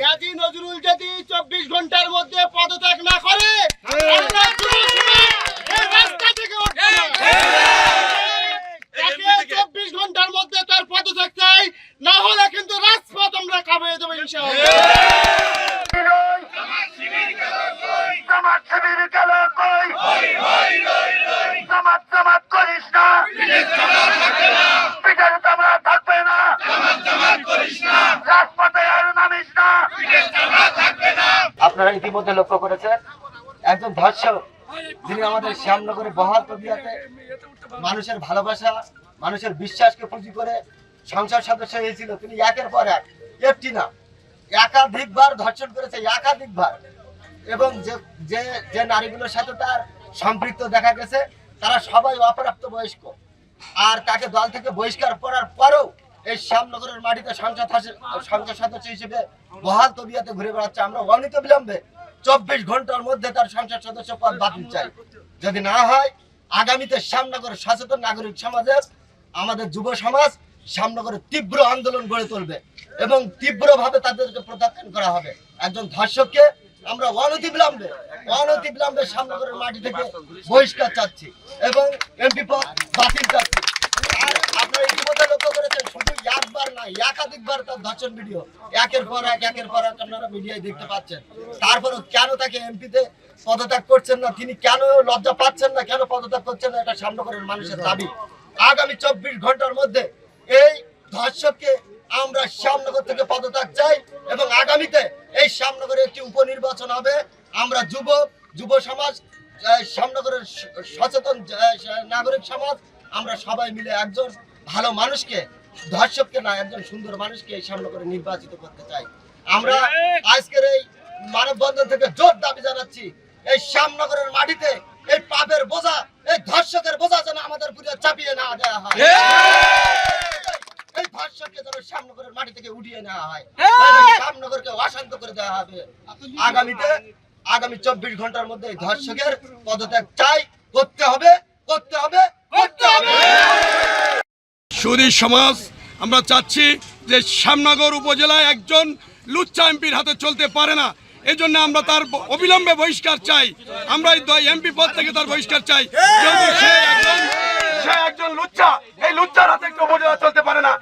গাজী নজরুল যদি 24 ঘন্টার মধ্যে পদত্যাগ না করে রাস্তা থেকে 24 ঘন্টার মধ্যে তার পদত্যাগ চাই, না হলে কিন্তু রাজপথ আমরা কাঁপিয়ে দেবো ইনশাআল্লাহ। আপনারা ইতিমধ্যে লক্ষ্য করেছেন একজন ধর্ষক যিনি আমাদের শ্যামনগরে বহাল তবিয়াতে মানুষের ভালোবাসা মানুষের বিশ্বাসকে পুঁজি করে সংসদ সদস্য হয়েছিল, তিনি একের পর একটি না একাধিকবার ধর্ষণ করেছে, একাধিকবার। এবং যে যে নারীগুলোর সাথে তার সম্পৃক্ত দেখা গেছে তারা সবাই অপ্রাপ্ত বয়স্ক। আর তাকে দল থেকে বহিষ্কার করার পরেও এই শ্যামনগরের মাটিতে সংসদ সদস্য হিসেবে বহাল তবিয়াতে ঘুরে বেড়াচ্ছে। আমরা অনিত বিলম্বে 24 ঘন্টার মধ্যে তার সংসদ সদস্য পদ বাতিল চাই। যদি না হয় আগামীতে শ্যামনগর সচেতন নাগরিক সমাজের আমাদের যুব সমাজ শ্যামনগরে তীব্র আন্দোলন গড়ে তুলবে এবং তীব্রভাবে তাদেরকে প্রত্যাখ্যান করা হবে। একজন ধর্ষককে আমরা অনতিবিলম্বে শ্যামনগরের মাটি থেকে বহিষ্কার চাচ্ছি এবং এমপি পদ বাতিল চাচ্ছি। আর আপনারা ইতিমধ্যে লক্ষ্য করেছেন শুধু একবার না একাধিকবার তার ধর্ষণ ভিডিও একের পর এক আপনারা মিডিয়ায় দেখতে পাচ্ছেন। তারপরও কেন তাকে এমপিতে পদত্যাগ করছেন না, তিনি কেন লজ্জা পাচ্ছেন না, কেন পদত্যাগ করছেন না, এটা শ্যামনগরের মানুষের দাবি। আগামী 24 ঘন্টার মধ্যে এই ধর্ষককে আমরা শ্যামনগর থেকে পদত্যাগ চাই এবং আগামীতে এই শ্যামনগরে একটি উপনির্বাচন হবে। আমরা যুব সমাজ শ্যামনগরের সচেতন নাগরিক সমাজ আমরা সবাই মিলে একজন ভালো মানুষকে, ধর্ষককে না একজন সুন্দর মানুষকে এই শ্যামনগরে নির্বাচিত করতে চাই। আমরা আজকের এই মানববন্ধন থেকে জোর দাবি জানাচ্ছি এই শ্যামনগরের মাটিতে এই পাপের বোঝা, এই ধর্ষকের বোঝা যেন আমাদের পুরো চাপিয়ে না দেওয়া হয়। এই ধর্ষককে যেন শ্যামনগরের মাটি থেকে উঠিয়ে নেওয়া হয়, শ্যামনগরকে অশান্ত করে দেওয়া হবে। আগামী 24 ঘন্টার মধ্যে এই ধর্ষকের পদত্যাগ চাই, করতে হবে। সুধী সমাজ, আমরা চাচ্ছি যে শ্যামনগর উপজেলায় একজন লুচ্চা এমপির হাতে চলতে পারে না, এজন্য আমরা তার অবিলম্বে বহিষ্কার চাই। আমরা এই এমপি পদ থেকে তার বহিষ্কার চাই। সে একজন লুচ্চা, এই লুচ্চার হাতে একটা উপজেলা চলতে পারে না।